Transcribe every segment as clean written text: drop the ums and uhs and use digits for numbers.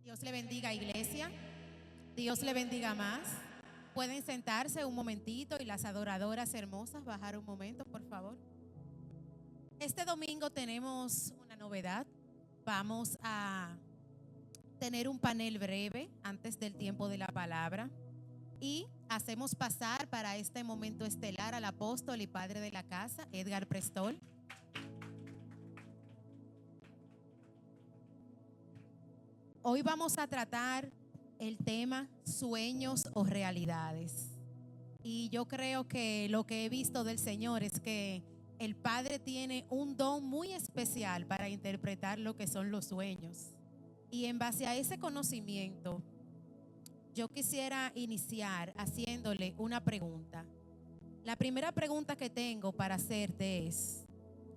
Dios le bendiga, iglesia. Dios le bendiga más. Pueden sentarse un momentito y las adoradoras hermosas bajar un momento, por favor. Este domingo tenemos una novedad. Vamos a tener un panel breve antes del tiempo de la palabra y hacemos pasar para este momento estelar al apóstol y padre de la casa, Edgar Prestol. Hoy vamos a tratar el tema sueños o realidades. Y yo creo que lo que he visto del Señor es que el Padre tiene un don muy especial para interpretar lo que son los sueños. Y en base a ese conocimiento, yo quisiera iniciar haciéndole una pregunta. La primera pregunta que tengo para hacerte es,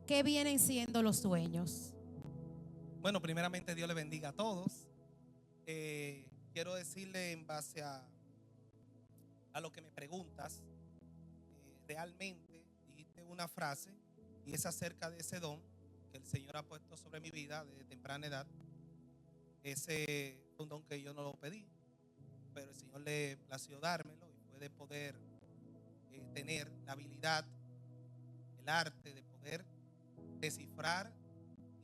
¿qué vienen siendo los sueños? Bueno, primeramente Dios le bendiga a todos. Quiero decirle en base a lo que me preguntas, realmente dijiste una frase y es acerca de ese don que el Señor ha puesto sobre mi vida desde temprana edad. Ese fue un don que yo no lo pedí, pero el Señor le plació dármelo y fue de poder tener la habilidad, el arte de poder descifrar,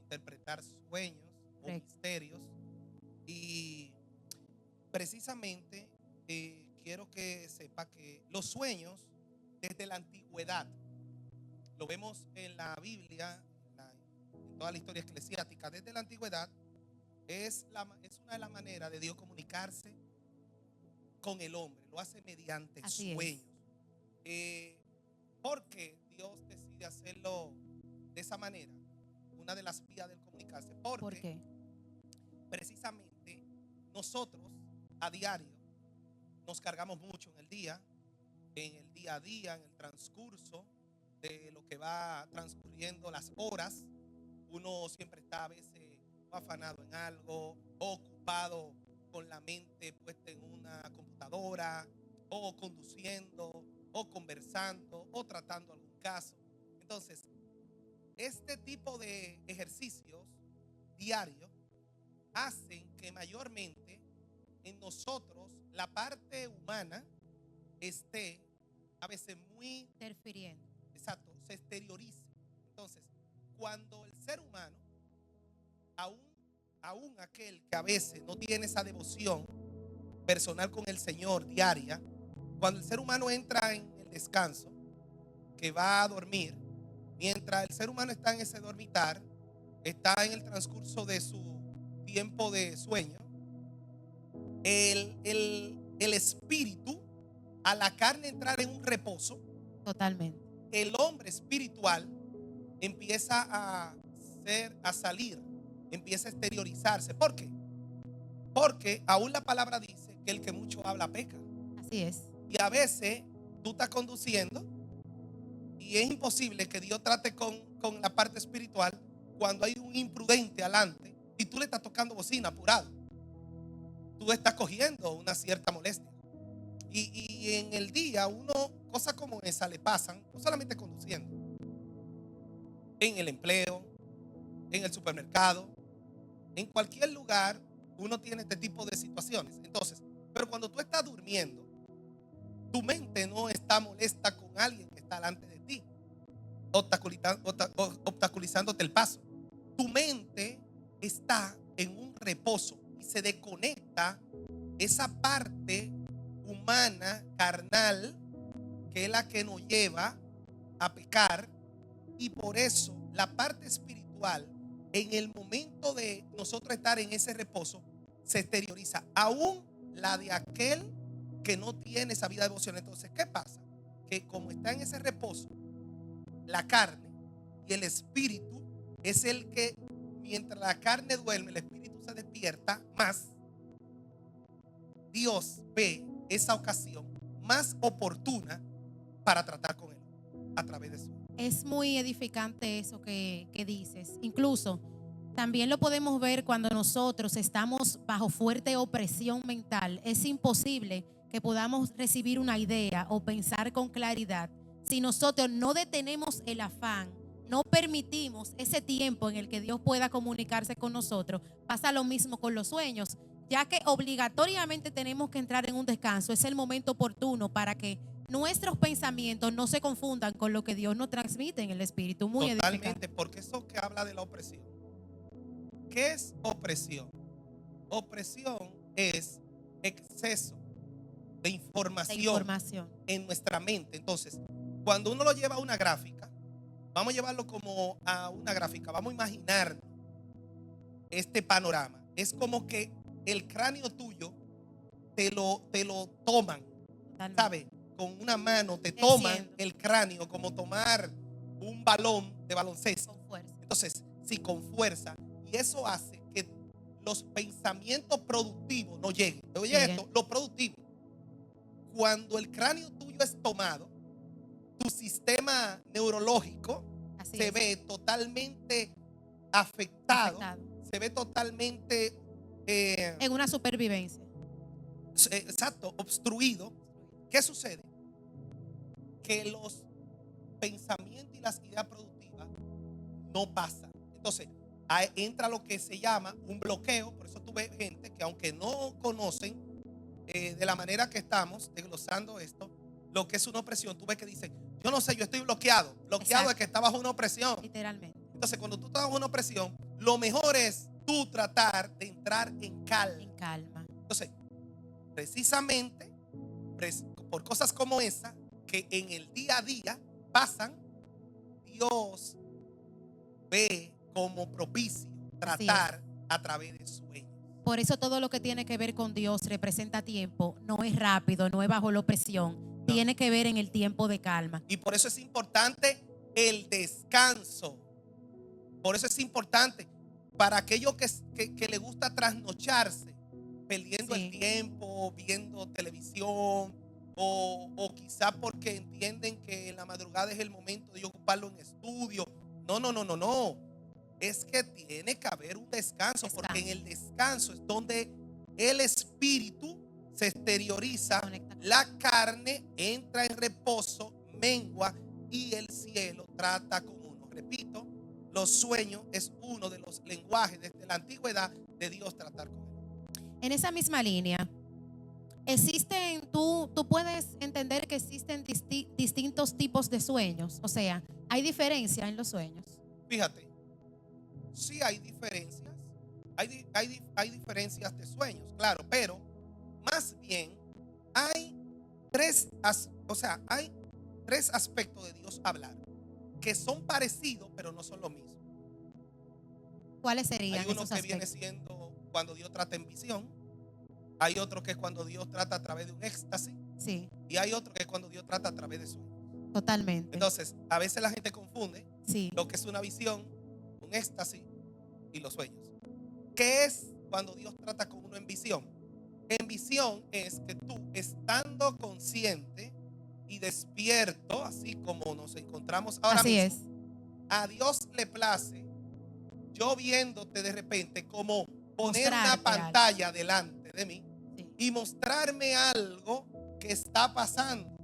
interpretar sueños o misterios. Y precisamente quiero que sepa que los sueños desde la antigüedad, lo vemos en la Biblia, en toda la historia eclesiástica, desde la antigüedad es una de las maneras de Dios comunicarse con el hombre, lo hace mediante sueños. ¿Por qué Dios decide hacerlo de esa manera? Una de las vías del comunicarse. ¿Por qué? Precisamente nosotros a diario nos cargamos mucho en el día a día, en el transcurso de lo que va transcurriendo las horas. Uno siempre está a veces afanado en algo, o ocupado con la mente puesta en una computadora, o conduciendo, o conversando, o tratando algún caso. Entonces, este tipo de ejercicios diarios hacen que mayormente en nosotros la parte humana esté a veces muy interfiriendo. Exacto, se exteriorice. Entonces, cuando el ser humano, aún aquel que a veces no tiene esa devoción personal con el Señor diaria, cuando el ser humano entra en el descanso, que va a dormir, mientras el ser humano está en ese dormitar, está en el transcurso de su tiempo de sueño, el espíritu, a la carne entrar en un reposo, totalmente, el hombre espiritual empieza a salir, empieza a exteriorizarse. ¿Por qué? Porque aún la palabra dice que el que mucho habla peca. Así es. Y a veces tú estás conduciendo y es imposible que Dios trate con la parte espiritual cuando hay un imprudente adelante y tú le estás tocando bocina apurado. Tú estás cogiendo una cierta molestia. Y en el día cosas como esa le pasan, no solamente conduciendo, en el empleo, en el supermercado, en cualquier lugar uno tiene este tipo de situaciones. Entonces, pero cuando tú estás durmiendo, tu mente no está molesta con alguien que está delante de ti, obstaculizándote el paso. Tu mente está en un reposo y se desconecta esa parte humana, carnal, que es la que nos lleva a pecar. Y por eso la parte espiritual, en el momento de nosotros estar en ese reposo, se exterioriza, aún la de aquel que no tiene esa vida devocional. Entonces, ¿qué pasa? Que como está en ese reposo, la carne y el espíritu es el que, mientras la carne duerme, el espíritu se despierta más. Dios ve esa ocasión más oportuna para tratar con él a través de su. Es muy edificante eso que dices. Incluso también lo podemos ver cuando nosotros estamos bajo fuerte opresión mental. Es imposible que podamos recibir una idea o pensar con claridad si nosotros no detenemos el afán, no permitimos ese tiempo en el que Dios pueda comunicarse con nosotros. Pasa lo mismo con los sueños. ya que obligatoriamente tenemos que entrar en un descanso, es el momento oportuno para que nuestros pensamientos no se confundan con lo que Dios nos transmite en el Espíritu. Muy edificante. Totalmente, porque eso que habla de la opresión. ¿Qué es opresión? Opresión es exceso de La información. en nuestra mente. Entonces, cuando uno lo lleva a una gráfica, vamos a llevarlo como a una gráfica, vamos a imaginar este panorama. Es como que el cráneo tuyo te lo toman, Totalmente. ¿sabes? Con una mano te toman Entiendo. el cráneo, como tomar un balón de baloncesto. Con fuerza. Entonces, sí, con fuerza. Y eso hace que los pensamientos productivos no lleguen. Oye, Lleguen. esto, lo productivo. Cuando el cráneo tuyo es tomado, tu sistema neurológico Así se es. ve totalmente afectado, Afectado. se ve totalmente, En una supervivencia. exacto, obstruido. ¿Qué sucede? Que los pensamientos y las ideas productivas no pasan. Entonces, ahí entra lo que se llama un bloqueo. Por eso tú ves gente que, aunque no conocen de la manera que estamos desglosando esto, lo que es una opresión, tú ves que dicen, yo no sé, yo estoy bloqueado. Bloqueado Exacto. es que está bajo una opresión. Literalmente. Entonces, cuando tú estás bajo una opresión, lo mejor es tú tratar de entrar en calma. En calma. Entonces, precisamente por cosas como esa, que en el día a día pasan, Dios ve como propicio tratar a través de sueños. Por eso todo lo que tiene que ver con Dios representa tiempo, no es rápido, no es bajo la opresión, No. tiene que ver en el tiempo de calma. Y por eso es importante el descanso. Por eso es importante para aquellos que le gusta trasnocharse, perdiendo Sí. el tiempo, viendo televisión, o quizá porque entienden que en la madrugada es el momento de ocuparlo en estudio. No. Es que tiene que haber un descanso, porque en el descanso es donde el espíritu se exterioriza, Conecta. la carne entra en reposo, mengua y el cielo trata con uno. Repito, los sueños es uno de los lenguajes desde la antigüedad de Dios tratar con él. En esa misma línea, tú puedes entender que existen distintos tipos de sueños, o sea, hay diferencia en los sueños. Fíjate, sí hay diferencias, hay diferencias de sueños, claro, pero más bien hay hay tres aspectos de Dios hablar que son parecidos, pero no son lo mismo. ¿Cuáles serían Hay uno esos que viene aspectos? siendo cuando Dios trata en visión, hay otro que es cuando Dios trata a través de un éxtasis, Sí, y hay otro que es cuando Dios trata a través de sueños. totalmente. Entonces, a veces la gente confunde Sí, lo que es una visión, un éxtasis y los sueños. ¿Qué es cuando Dios trata con uno en visión? En visión es que tú, estando consciente y despierto, así como nos encontramos ahora así mismo, es. a Dios le place, yo viéndote de repente, como poner una Mostrarte pantalla delante de mí Sí. y mostrarme algo que está pasando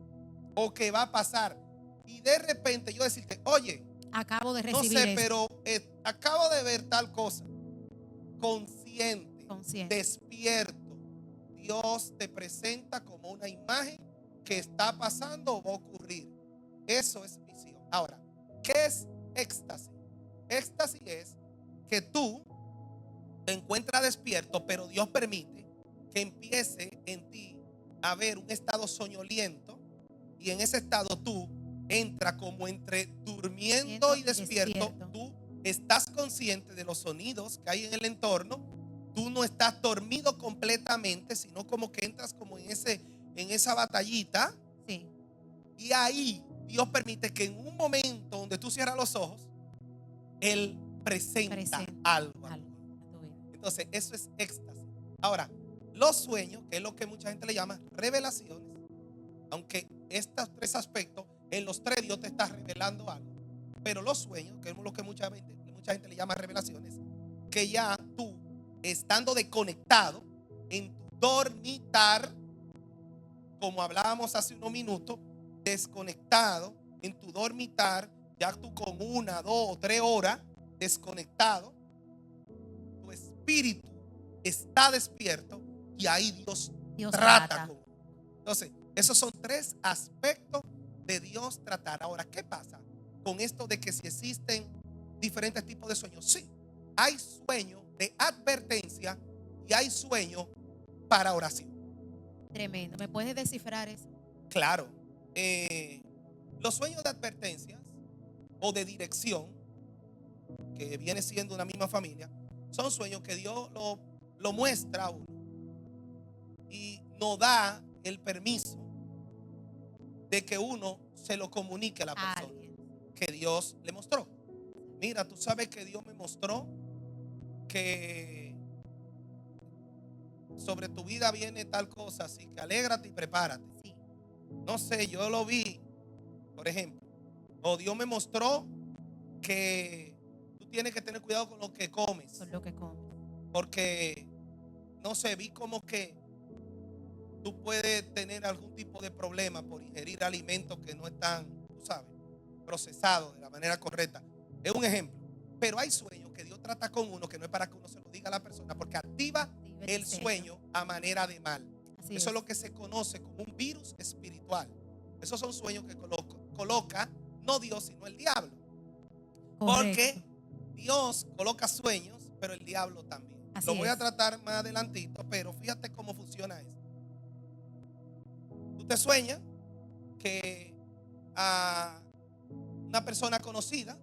o que va a pasar. Y de repente yo decirte, oye, Acabo de no recibir sé, esto. pero acabo de ver tal cosa. Consciente, Consciente. despierto. Dios te presenta como una imagen que está pasando o va a ocurrir. Eso es visión. Ahora, ¿qué es éxtasis? Éxtasis es que tú te encuentras despierto, pero Dios permite que empiece en ti a haber un estado soñoliento, y en ese estado tú entras como entre durmiendo y despierto. Tú estás consciente de los sonidos que hay en el entorno. Tú no estás dormido completamente, sino como que entras como en esa batallita. Sí. Y ahí Dios permite que en un momento donde tú cierras los ojos, Él presenta algo a tu vida. Entonces, eso es éxtasis. Ahora, los sueños, que es lo que mucha gente le llama revelaciones, aunque estos tres aspectos, en los tres Dios te está revelando algo. Pero los sueños, que es lo que mucha gente le llama revelaciones, que ya tú, estando desconectado en tu dormitar, como hablábamos hace unos minutos, desconectado en tu dormitar, ya tú con 1, 2 o 3 horas desconectado, tu espíritu está despierto y ahí Dios Dios trata trata. con uno. Entonces, esos son tres aspectos de Dios tratar. Ahora, ¿qué pasa con esto de que si existen diferentes tipos de sueños? Sí, hay sueños de advertencia y hay sueños para oración. Tremendo. ¿Me puedes descifrar eso? Claro, los sueños de advertencias o de dirección, que viene siendo una misma familia, son sueños que Dios lo muestra a uno y nos da el permiso de que uno se lo comunique a la persona Alguien. que Dios le mostró. Mira, tú sabes que Dios me mostró que sobre tu vida viene tal cosa, así que alégrate y prepárate. Sí. No sé, yo lo vi, por ejemplo, o Dios me mostró que tú tienes que tener cuidado con lo que comes, Con lo que comes. porque, no sé, vi como que tú puedes tener algún tipo de problema por ingerir alimentos que no están, tú sabes, procesados de la manera correcta. Es un ejemplo. Pero hay sueños que Dios trata con uno que no es para que uno se lo diga a la persona, porque activa el sueño a manera de mal. Así Eso es lo que se conoce como un virus espiritual. Esos son sueños que coloca no Dios, sino el diablo. Porque Correcto. Dios coloca sueños, pero el diablo también. Así Lo voy a es. tratar más adelantito, pero fíjate cómo funciona eso. Tú te sueñas que a una persona conocida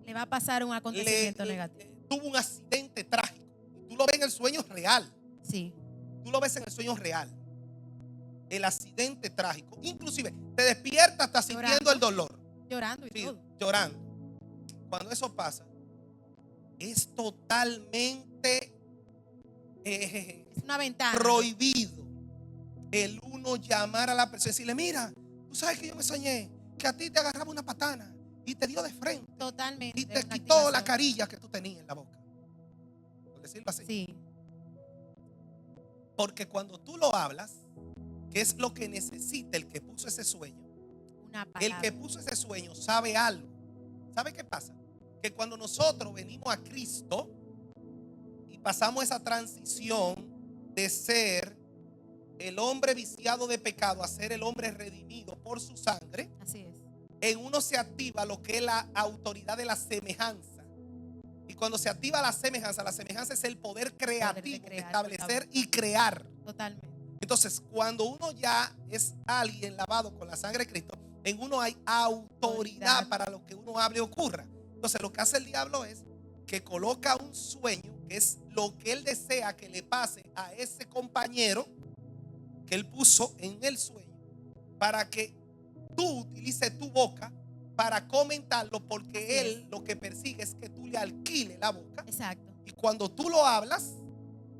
Le va a pasar un acontecimiento negativo. tuvo un accidente trágico. Y tú lo ves en el sueño real. Sí. Tú lo ves en el sueño real. El accidente trágico. Inclusive te despiertas hasta sintiendo el dolor. Llorando y Sí, todo. llorando. Cuando eso pasa, es totalmente Es una ventana. prohibido el uno llamar a la persona y decirle, mira, tú sabes que yo me soñé que a ti te agarraba una patana y te dio de frente Totalmente. y te una quitó la activación. carilla que tú tenías en la boca, por decirlo así. Sí. Porque cuando tú lo hablas, que es lo que necesita el que puso ese sueño, Una el palabra. que puso ese sueño sabe algo. ¿Sabe qué pasa? Que cuando nosotros venimos a Cristo y pasamos esa transición de ser el hombre viciado de pecado a ser el hombre redimido por su sangre, Así es. en uno se activa lo que es la autoridad de la semejanza. Y cuando se activa la semejanza es el poder creativo de crear, establecer y crear. Totalmente. Entonces, cuando uno ya es alguien lavado con la sangre de Cristo, en uno hay autoridad para lo que uno hable ocurra. Entonces, lo que hace el diablo es que coloca un sueño, que es lo que él desea que le pase a ese compañero que él puso en el sueño, para que tú utilices tu boca para comentarlo, porque Así él lo que persigue es que tú le alquiles la boca. Exacto. Y cuando tú lo hablas,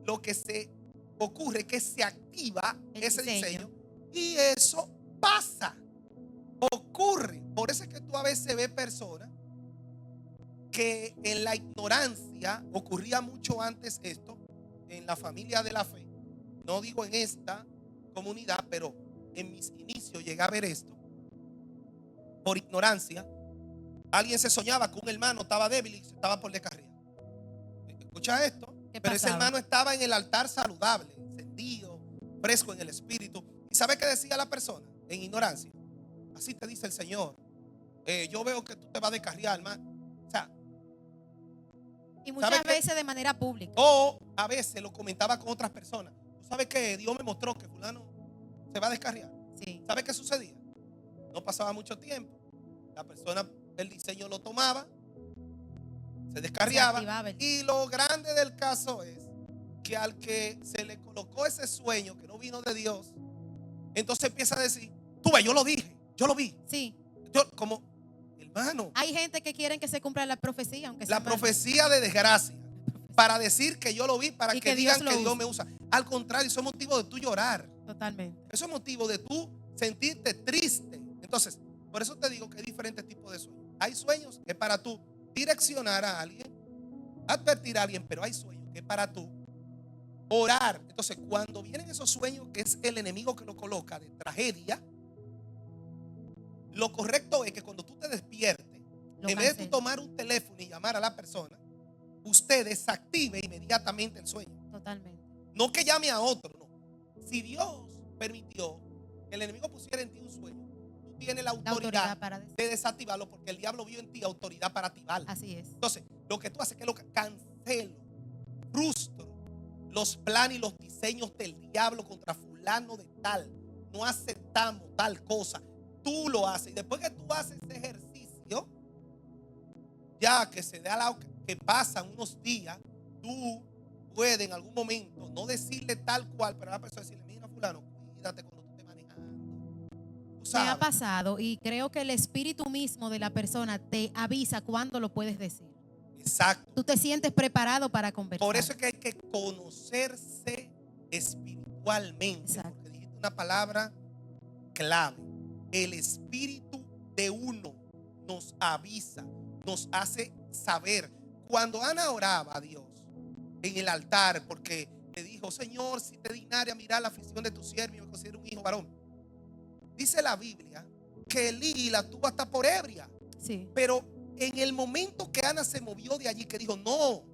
lo que se ocurre es que se activa El ese diseño. diseño y eso pasa, ocurre. Por eso es que tú a veces ves personas que en la ignorancia, ocurría mucho antes esto, en la familia de la fe, no digo en esta comunidad, pero en mis inicios llegué a ver esto. Por ignorancia, alguien se soñaba que un hermano estaba débil y se estaba por descarriar. Escucha esto. ¿Qué Pero ese pasaba? hermano estaba en el altar saludable, encendido, fresco en el espíritu. ¿Y sabe qué decía la persona? En ignorancia. Así te dice el Señor. Yo veo que tú te vas a descarriar, hermano. O sea, Y muchas ¿sabe qué? veces de manera pública. O a veces lo comentaba con otras personas. ¿Tú sabes que Dios me mostró que fulano se va a descarriar? Sí. ¿Sabe qué sucedía? No pasaba mucho tiempo. La persona, el diseño lo tomaba, se descarriaba. activaba Y lo grande del caso es que al que se le colocó ese sueño que no vino de Dios, entonces empieza a decir, tú ves, yo lo dije, yo lo vi. Sí. Yo, como, hermano, Hay gente que quieren que se cumpla la profecía, aunque sea la mal. profecía de desgracia, para decir que yo lo vi, para Y que que digan Dios lo que Dios usa. me usa. Al contrario, eso es motivo de tú llorar. Totalmente. Eso es motivo de tú sentirte triste. Entonces, por eso te digo que hay diferentes tipos de sueños. Hay sueños que es para tú direccionar a alguien, advertir a alguien, pero hay sueños que es para tú orar. Entonces, cuando vienen esos sueños, que es el enemigo que lo coloca de tragedia, lo correcto es que cuando tú te despiertes, Lo en vez de tú cancelo. tomar un teléfono y llamar a la persona, usted desactive inmediatamente el sueño. Totalmente. No que llame a otro, no. Si Dios permitió que el enemigo pusiera en ti un sueño, tú tienes la La autoridad autoridad para decir. de desactivarlo, porque el diablo vio en ti autoridad para activarlo. Así es. Entonces, lo que tú haces es que lo cancelo, frustro los planes y los diseños del diablo contra fulano de tal. No aceptamos tal cosa. Tú lo haces. Y después que tú haces ese ejercicio, ya que se da que pasan unos días, tú puedes en algún momento no decirle tal cual, pero a la persona decirle: mira, fulano, cuídate cuando tú estés manejando. Tú Me ha sabes. pasado y creo que el espíritu mismo de la persona te avisa cuando lo puedes decir. Exacto. Tú te sientes preparado para conversar. Por eso es que hay que conocerse espiritualmente. Exacto. Porque dijiste una palabra clave. El espíritu de uno nos avisa, nos hace saber. Cuando Ana oraba a Dios en el altar, porque le dijo: Señor, si te dignare a mirar la aflicción de tu siervo y me considero un hijo varón. Dice la Biblia que Elí la tuvo hasta por ebria. Sí. Pero en el momento que Ana se movió de allí, que dijo: no,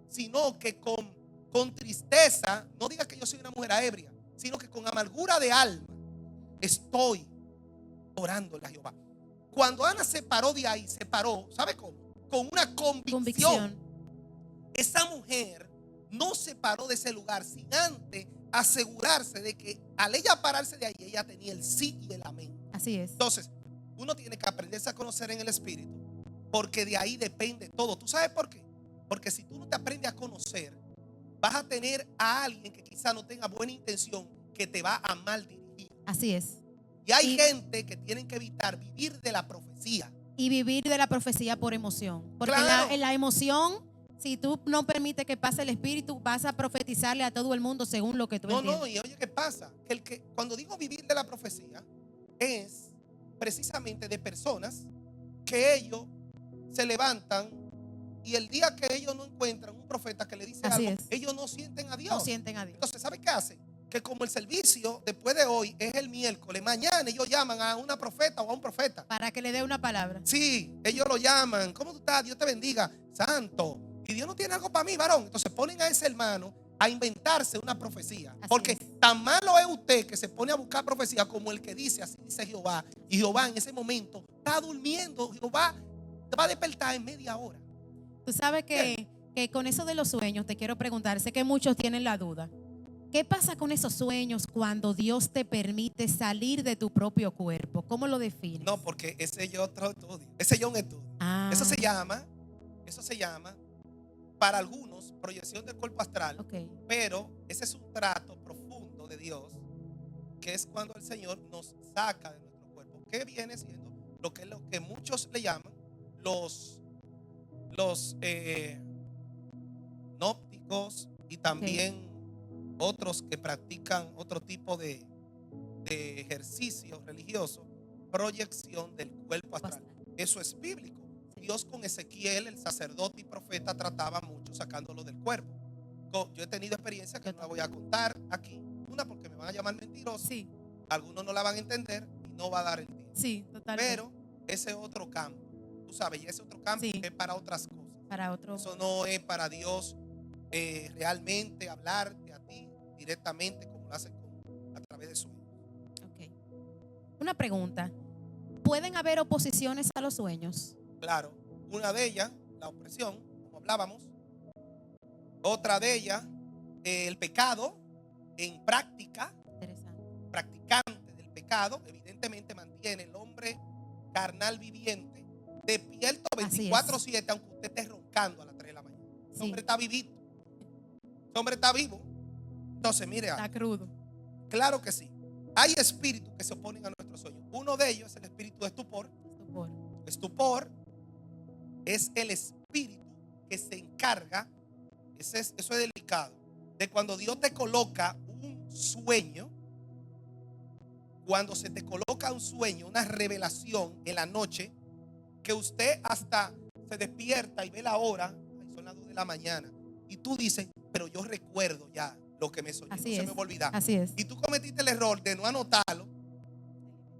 sino que con tristeza, no diga que yo soy una mujer ebria, sino que con amargura de alma estoy orándole a Jehová. Cuando Ana se paró de ahí, se paró, ¿sabe cómo? Con una convicción. Esa mujer no se paró de ese lugar sin antes asegurarse de que al ella pararse de ahí, ella tenía el sí y el amén. Así es. Entonces, uno tiene que aprenderse a conocer en el espíritu, porque de ahí depende todo. ¿Tú sabes por qué? Porque si tú no te aprendes a conocer, vas a tener a alguien que quizá no tenga buena intención, que te va a mal dirigir. Así es. Y hay gente que tienen que evitar vivir de la profecía. Y vivir de la profecía por emoción. Porque Claro. la emoción, si tú no permites que pase el espíritu, vas a profetizarle a todo el mundo según lo que tú entiendes. No, y oye, ¿qué pasa? Cuando digo vivir de la profecía, es precisamente de personas que ellos se levantan y el día que ellos no encuentran un profeta que le dice Así algo, es. ellos no sienten a Dios. No sienten a Dios. Entonces, ¿sabe qué hacen? Que como el servicio después de hoy es el miércoles, mañana ellos llaman a una profeta o a un profeta. Para que le dé una palabra. Sí, ellos lo llaman. ¿Cómo tú estás? Dios te bendiga. Santo. Y Dios no tiene algo para mí, varón. Entonces ponen a ese hermano a inventarse una profecía. Así Porque es. tan malo es usted que se pone a buscar profecía como el que dice: así dice Jehová. Y Jehová en ese momento está durmiendo. Jehová te va a despertar en media hora. Tú sabes que con eso de los sueños te quiero preguntar, sé que muchos tienen la duda. ¿Qué pasa con esos sueños cuando Dios te permite salir de tu propio cuerpo? ¿Cómo lo defines? No, porque ese es otro estudio. Ese es un estudio. Ah, Eso se llama, para algunos, proyección del cuerpo astral. ok. Pero ese es un trato profundo de Dios, que es cuando el Señor nos saca de nuestro cuerpo, que viene siendo lo que muchos le llaman los gnósticos y también otros que practican otro tipo de ejercicio religioso, proyección del cuerpo astral. Eso es bíblico. Dios con Ezequiel, el sacerdote y profeta, trataba mucho sacándolo del cuerpo. Yo he tenido experiencias que no la voy a contar aquí. Una, porque me van a llamar mentiroso. Sí. Algunos no la van a entender y no va a dar el tiempo. Sí, totalmente. Pero ese es otro campo. Tú sabes, y ese otro campo es para otras cosas. Para otro. Eso no es para Dios realmente hablarte a ti directamente como lo hace a través de sueños. Ok. Una pregunta. ¿Pueden haber oposiciones a los sueños? Claro. Una de ellas, la opresión, como hablábamos. Otra de ellas, el pecado en práctica. Interesante. Practicante del pecado, evidentemente mantiene el hombre carnal viviente despierto 24/7, aunque usted esté roncando a las 3 de la mañana. El hombre está vivito. El hombre está vivo. Entonces, mire, está crudo. Claro que sí. Hay espíritus que se oponen a nuestros sueños. Uno de ellos es el espíritu de estupor. Estupor es el espíritu que se encarga, eso es delicado, de cuando Dios te coloca un sueño. Cuando se te coloca un sueño, una revelación en la noche, que usted hasta se despierta y ve la hora, son las 2 de la mañana, y tú dices: pero yo recuerdo ya lo que me soñé, no se me va a olvidar. Así es. Y tú cometiste el error de no anotarlo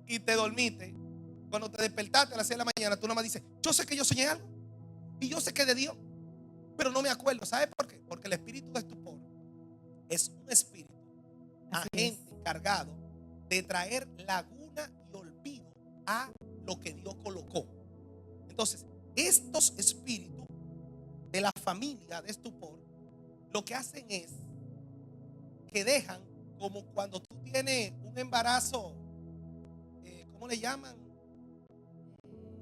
y te dormiste. Cuando te despertaste a las 6 de la mañana, tú nada más dices: yo sé que yo soñé algo y yo sé que es de Dios, pero no me acuerdo. ¿Sabes por qué? Porque el espíritu de estupor es un espíritu, Así agente es. encargado de traer laguna y olvido a lo que Dios colocó. Entonces, estos espíritus de la familia de estupor lo que hacen es que dejan, como cuando tú tienes un embarazo, ¿cómo le llaman?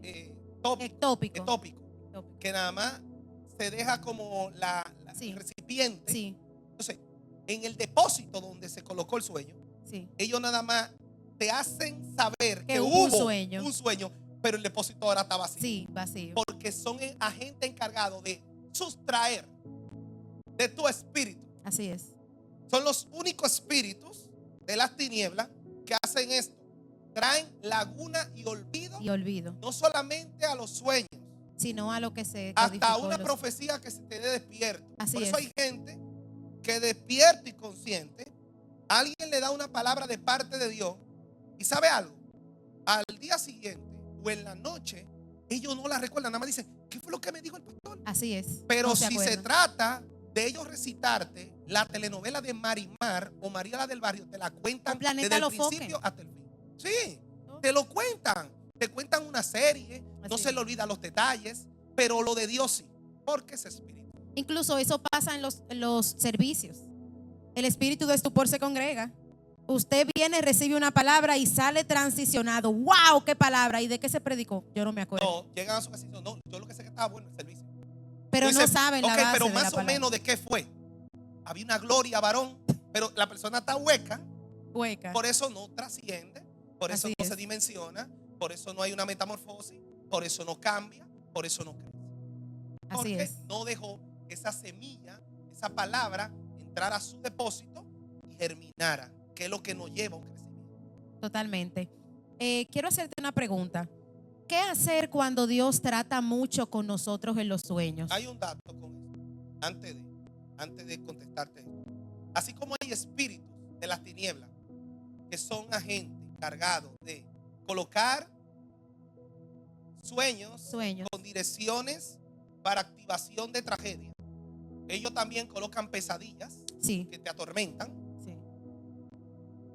Ectópico. Etópico, que nada más se deja como el Sí. recipiente. Sí, Entonces, en el depósito donde se colocó el sueño, sí. ellos nada más te hacen saber Que que hubo hubo un sueño. pero el depósito ahora está vacío. Sí, vacío. Porque son agentes encargados de sustraer de tu espíritu. Así es. Son los únicos espíritus de las tinieblas que hacen esto. Traen laguna y olvido, Y olvido. no solamente a los sueños, Sino a lo que se hasta codificó una en los- profecía que se te dé despierto. Así Por eso es. hay gente que despierto y consciente, alguien le da una palabra de parte de Dios y sabe algo, al día siguiente o en la noche ellos no la recuerdan, nada más dicen, ¿qué fue lo que me dijo el pastor? Así es. Pero No si se acuerdan. trata de ellos recitarte la telenovela de Marimar o María la del Barrio, te la cuentan O Planeta desde el Lofoque. principio hasta el fin. Sí, te lo cuentan. Te cuentan una serie, no Así se es. le olvidan los detalles, pero lo de Dios sí, porque es espíritu. Incluso eso pasa en los servicios. El espíritu de estupor se congrega. Usted viene, recibe una palabra y sale transicionado. ¡Wow! ¿Qué palabra? ¿Y de qué se predicó? Yo no me acuerdo. No, llegan a su casa y dicen, no, yo lo que sé que estaba bueno el servicio. Pero Tú no dices, saben la ok, base pero de la más o palabra. menos de qué fue. Había una gloria, varón, pero la persona está hueca, Hueca. por eso no trasciende, por eso Así no es. se dimensiona, por eso no hay una metamorfosis, por eso no cambia, por eso no crece. Así Porque es. no dejó que esa semilla, esa palabra, entrara a su depósito y germinara, que es lo que nos lleva a un crecimiento. Totalmente. Quiero hacerte una pregunta. ¿Qué hacer cuando Dios trata mucho con nosotros en los sueños? Hay un dato con eso, antes de contestarte esto. Así como hay espíritus de las tinieblas que son agentes encargados de colocar sueños Sueños. con direcciones para activación de tragedia. Ellos también colocan pesadillas Sí, que te atormentan. sí.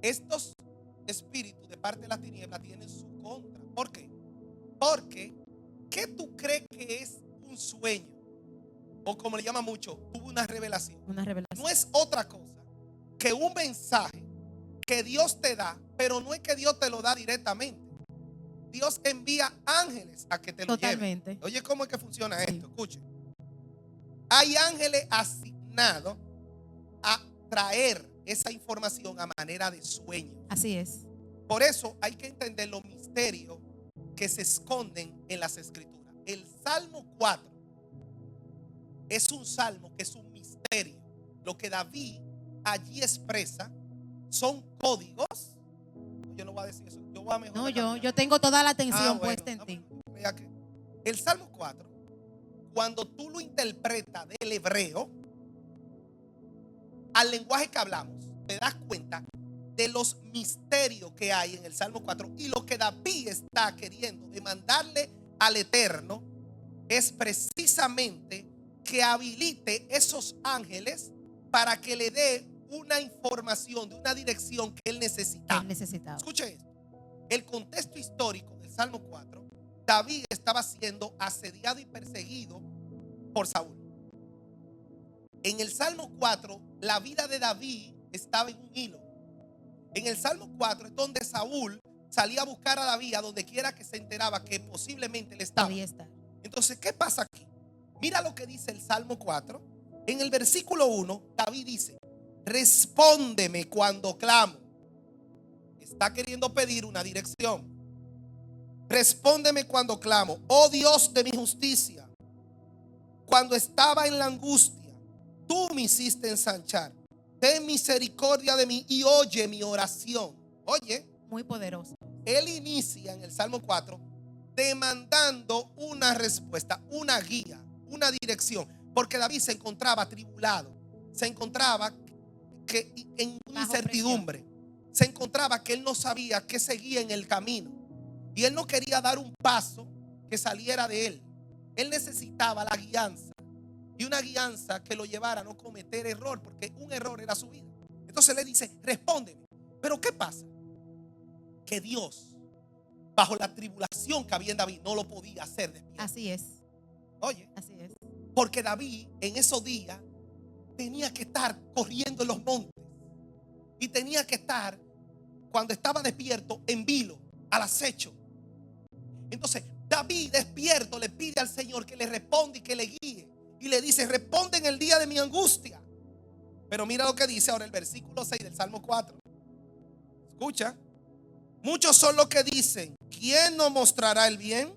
Estos espíritus de parte de las tinieblas tienen su contra. ¿Por qué? Porque, ¿qué tú crees que es un sueño? O como le llama mucho, tuvo una revelación. Una revelación. No es otra cosa que un mensaje que Dios te da, pero no es que Dios te lo da directamente. Dios envía ángeles a que te lo lleven. Totalmente. Oye, ¿cómo es que funciona Sí. esto? Escuche. Hay ángeles asignados a traer esa información a manera de sueño. Así es. Por eso hay que entender los misterios que se esconden en las escrituras. El Salmo 4 es un salmo que es un misterio. Lo que David allí expresa son códigos. Yo no voy a decir eso. Yo voy a mejor. No, caminar. yo tengo toda la atención Bueno, puesta en ti. yo creía que el Salmo 4, cuando tú lo interpretas del hebreo al lenguaje que hablamos, te das cuenta de los misterios que hay en el Salmo 4 y lo que David está queriendo demandarle al Eterno es precisamente que habilite esos ángeles para que le dé una información de una dirección que él necesitaba. Él necesitaba. Escuche esto. El contexto histórico del Salmo 4, David estaba siendo asediado y perseguido por Saúl. En el Salmo 4, la vida de David estaba en un hilo. En el Salmo 4 es donde Saúl salía a buscar a David a donde quiera que se enteraba que posiblemente él estaba. Podía estar. Entonces, ¿qué pasa aquí? Mira lo que dice el Salmo 4. En el versículo 1, David dice, respóndeme cuando clamo. Está queriendo pedir una dirección. Respóndeme cuando clamo, oh Dios de mi justicia. Cuando estaba en la angustia, tú me hiciste ensanchar. Ten misericordia de mí y oye mi oración. Oye, Muy poderoso. él inicia en el Salmo 4 demandando una respuesta, una guía, una dirección, porque David se encontraba atribulado, se encontraba en una Bajo incertidumbre, se encontraba que él no sabía qué seguía en el camino y él no quería dar un paso que saliera de él. Él necesitaba la guianza y una guianza que lo llevara a no cometer error, porque un error era su vida. Entonces le dice, respóndeme. Pero ¿qué pasa? Que Dios, bajo la tribulación que había en David, no lo podía hacer despierto. Así es. Oye, Así es. porque David en esos días tenía que estar corriendo en los montes y tenía que estar, cuando estaba despierto, en vilo, al acecho. Entonces David despierto le pide al Señor que le responda y que le guíe, y le dice, responde en el día de mi angustia. Pero mira lo que dice ahora el versículo 6 del Salmo 4. Escucha. Muchos son los que dicen, ¿quién nos mostrará el bien?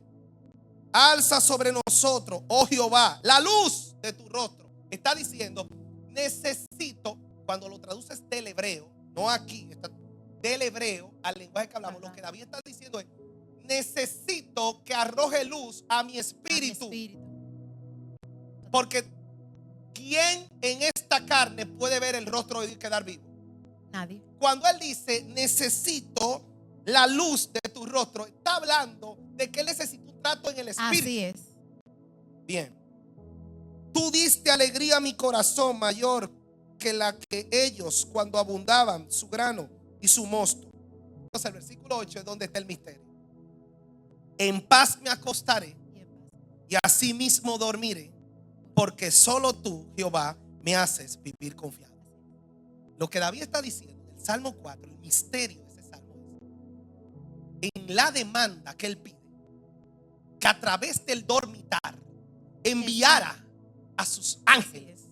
Alza sobre nosotros, oh Jehová, la luz de tu rostro. Está diciendo, necesito, cuando lo traduces del hebreo, no aquí, está del hebreo al lenguaje que hablamos, lo que David está diciendo es, necesito que arroje luz a mi espíritu. Porque ¿quién en esta carne puede ver el rostro de Dios y quedar vivo? Nadie. Cuando él dice, necesito la luz de tu rostro, está hablando de que él necesita un trato en el espíritu. Así es. Bien. Tú diste alegría a mi corazón mayor que la que ellos cuando abundaban su grano y su mosto. Entonces el versículo 8 es donde está el misterio. En paz me acostaré y así mismo dormiré, porque solo tú, Jehová, me haces vivir confiado. Lo que David está diciendo en el Salmo 4, el misterio de ese salmo es en la demanda que él pide, que a través del dormitar enviara a sus ángeles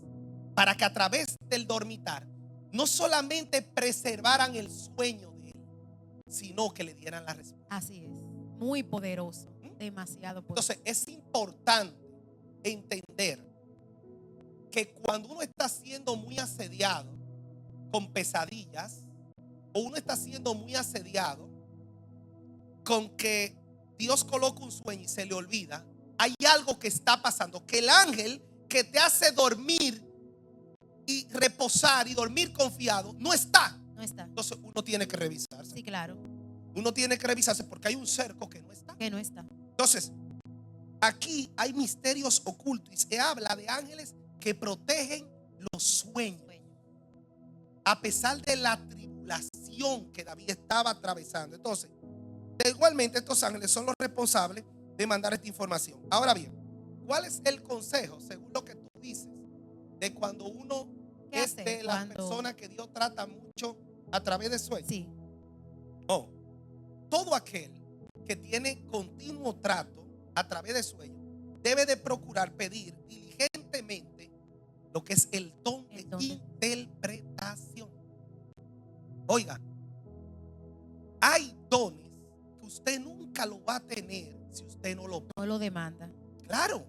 para que a través del dormitar no solamente preservaran el sueño de él, sino que le dieran la respuesta. Así es. Muy poderoso. Demasiado poderoso. Entonces es importante entender que cuando uno está siendo muy asediado con pesadillas, o uno está siendo muy asediado con que Dios coloca un sueño y se le olvida, hay algo que está pasando, que el ángel que te hace dormir y reposar y dormir confiado no está. No está. Entonces uno tiene que revisarse. Sí, claro. Uno tiene que revisarse porque hay un cerco que no está. Que no está. Entonces, aquí hay misterios ocultos y se habla de ángeles que protegen los sueños. A pesar de la tribulación que David estaba atravesando. Entonces, igualmente estos ángeles son los responsables de mandar esta información. Ahora bien, ¿cuál es el consejo, según lo que tú dices, de cuando uno es de las personas que Dios trata mucho a través de sueños? Sí. No. Todo aquel que tiene continuo trato a través de sueños debe de procurar pedir diligentemente lo que es el don de interpretación. Oiga, hay dones que usted nunca lo va a tener si usted no lo pide. No lo demanda. Claro.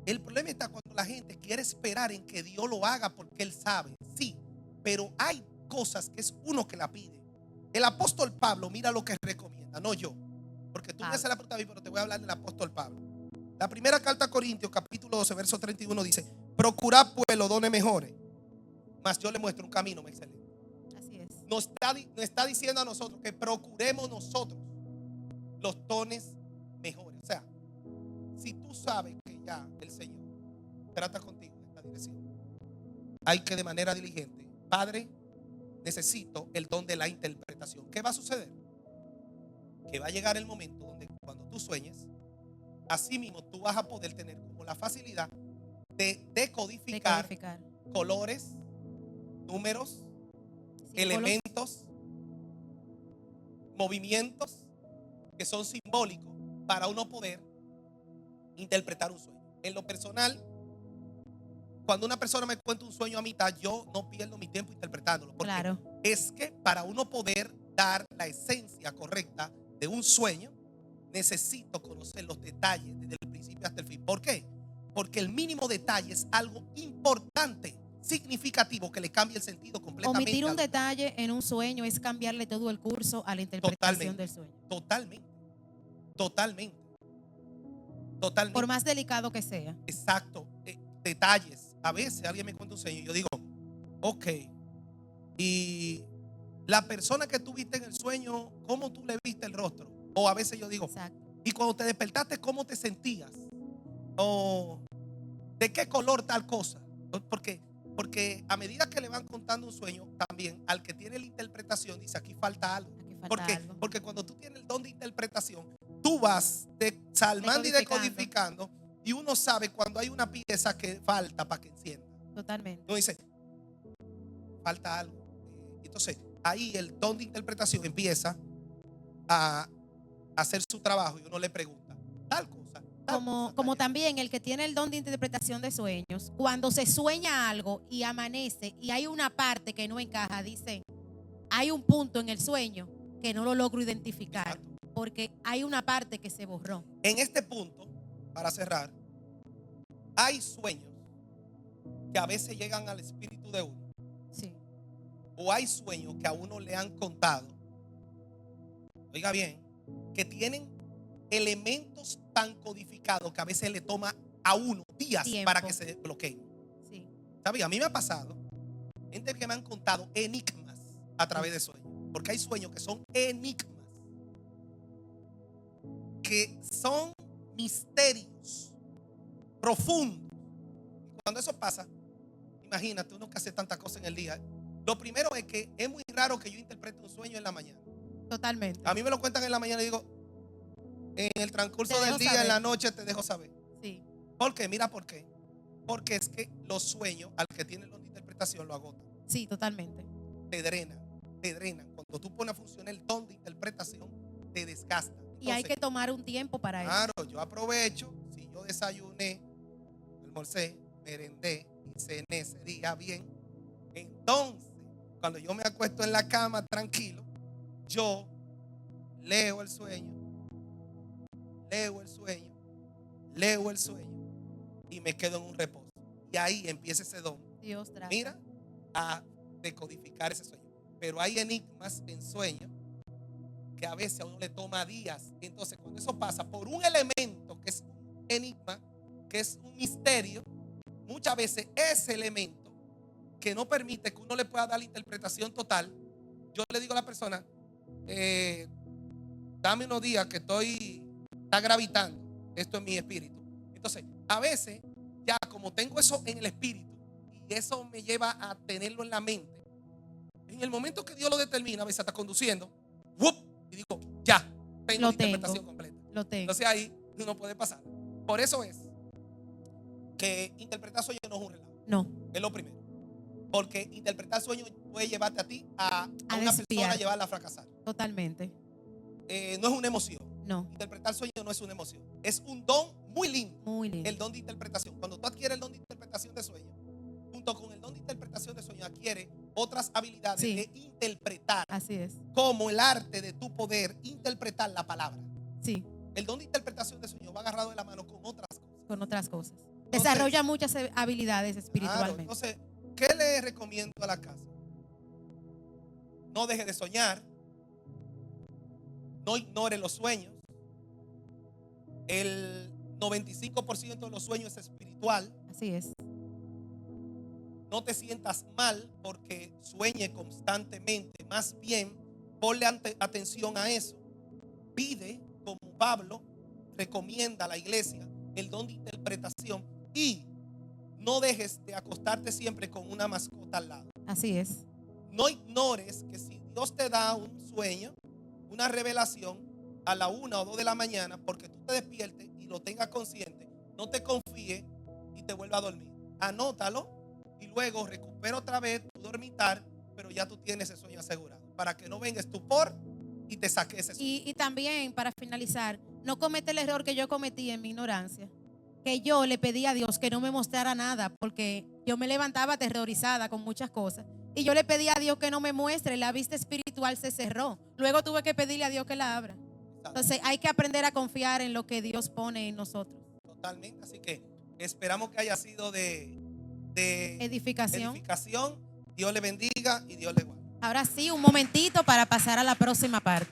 El problema está cuando la gente quiere esperar en que Dios lo haga porque Él sabe. Sí, pero hay cosas que es uno que la pide. El apóstol Pablo, mira lo que recomienda, no yo. Porque tú me haces la pregunta a mí, pero te voy a hablar del apóstol Pablo. La primera carta a Corintios, capítulo 12, verso 31 dice, procurad pues los dones mejores, mas yo le muestro un camino más excelente. Así es. Nos está diciendo a nosotros que procuremos nosotros los dones mejores. O sea, si tú sabes que ya el Señor trata contigo en esta dirección, hay que de manera diligente, Padre, necesito el don de la interpretación. ¿Qué va a suceder? Que va a llegar el momento donde cuando tú sueñes, así mismo tú vas a poder tener como la facilidad de decodificar colores, números, elementos, movimientos que son simbólicos para uno poder interpretar un sueño. En lo personal, cuando una persona me cuenta un sueño a mitad, yo no pierdo mi tiempo interpretándolo. Porque claro. Es que para uno poder dar la esencia correcta de un sueño, necesito conocer los detalles desde el principio hasta el fin. ¿Por qué? Porque el mínimo detalle es algo importante, significativo, que le cambie el sentido completamente. Omitir un detalle en un sueño es cambiarle todo el curso a la interpretación del sueño. Totalmente. Por más delicado que sea. Exacto. Detalles. A veces alguien me cuenta un sueño y yo digo, ok, y la persona que tú viste en el sueño, ¿cómo tú le viste el rostro? O a veces yo digo, exacto. Y cuando te despertaste, ¿cómo te sentías? O ¿de qué color tal cosa? Porque a medida que le van contando un sueño, también al que tiene la interpretación dice, aquí falta algo. Aquí falta ¿Por qué? algo. Porque cuando tú tienes el don de interpretación, tú vas desalmando y decodificando, y uno sabe cuando hay una pieza que falta para que encienda. Totalmente. Uno dice, falta algo. Entonces, ahí el don de interpretación empieza a hacer su trabajo y uno le pregunta, tal cosa. Como también el que tiene el don de interpretación de sueños, cuando se sueña algo y amanece y hay una parte que no encaja, dice, hay un punto en el sueño que no lo logro identificar porque hay una parte que se borró. En este punto, para cerrar, hay sueños que a veces llegan al espíritu de uno. Sí. O hay sueños que a uno le han contado, oiga bien, que tienen elementos tan codificados que a veces le toma a uno días para que se bloqueen. Sí. ¿Sabes? A mí me ha pasado gente que me han contado enigmas a través de sueños, porque hay sueños que son enigmas, que son misterios profundos. Y cuando eso pasa, imagínate uno que hace tantas cosas en el día. Lo primero es que es muy raro que yo interprete un sueño en la mañana. Totalmente. A mí me lo cuentan en la mañana y digo, en el transcurso Te del dejo día, saber. en la noche te dejo saber. Sí. ¿Por qué? Mira por qué. Porque es que los sueños, al que tiene la interpretación, lo agotan. Sí, totalmente. Te drenan, te drenan. Cuando tú pones a funcionar el don de interpretación, te desgasta. Entonces, Y hay que tomar un tiempo para eso. claro, yo aprovecho, si yo desayuné, almorcé, merendé y cené ese día bien, entonces, cuando yo me acuesto en la cama tranquilo, yo leo el sueño, y me quedo en un reposo. Y ahí empieza ese don. Dios trata. Mira, a decodificar ese sueño. Pero hay enigmas en sueños que a veces a uno le toma días. Entonces, cuando eso pasa por un elemento que es un enigma, que es un misterio, muchas veces ese elemento que no permite que uno le pueda dar la interpretación total, yo le digo a la persona, dame unos días que está gravitando esto en mi espíritu. Entonces, a veces, ya como tengo eso en el espíritu y eso me lleva a tenerlo en la mente, en el momento que Dios lo determina, a veces está conduciendo, ¡wup! Y digo, ya, tengo la interpretación completa. Lo tengo. Entonces ahí uno puede pasar. Por eso es que interpretar sueños no es un relajo. No. Es lo primero. Porque interpretar sueños puede llevarte a ti a una desviar. persona, llevarla a fracasar. Totalmente. No es una emoción. No. Interpretar sueños no es una emoción. Es un don muy lindo. Muy lindo. El don de interpretación. Cuando tú adquieres el don de interpretación de sueños, junto con el don de interpretación de sueños, adquiere otras habilidades de interpretar. Así es. Como el arte de tu poder interpretar la palabra. Sí. El don de interpretación de sueños va agarrado de la mano con otras cosas. Con otras cosas. Entonces, Desarrolla muchas habilidades espiritualmente. Claro, entonces, ¿qué le recomiendo a la casa? No deje de soñar. No ignore los sueños. El 95% de los sueños es espiritual. Así es. No te sientas mal porque sueñe constantemente. Más bien, ponle atención a eso. Pide, como Pablo recomienda a la iglesia, el don de interpretación. Y no dejes de acostarte siempre con una mascota al lado. Así es. No ignores que si Dios te da un sueño, una revelación a la 1 o 2 de la mañana, porque tú te despiertes y lo tengas consciente, no te confíes y te vuelva a dormir. Anótalo y luego recupera otra vez tu dormitar, pero ya tú tienes ese sueño asegurado, para que no venga estupor y te saque ese sueño. Y también, para finalizar, no comete el error que yo cometí en mi ignorancia, que yo le pedí a Dios que no me mostrara nada, porque yo me levantaba aterrorizada con muchas cosas. Y yo le pedí a Dios que no me muestre, la vista espiritual se cerró. Luego tuve que pedirle a Dios que la abra. Entonces hay que aprender a confiar en lo que Dios pone en nosotros. Totalmente, así que esperamos que haya sido de Edificación. Dios le bendiga y Dios le guarde. Ahora sí, un momentito para pasar a la próxima parte.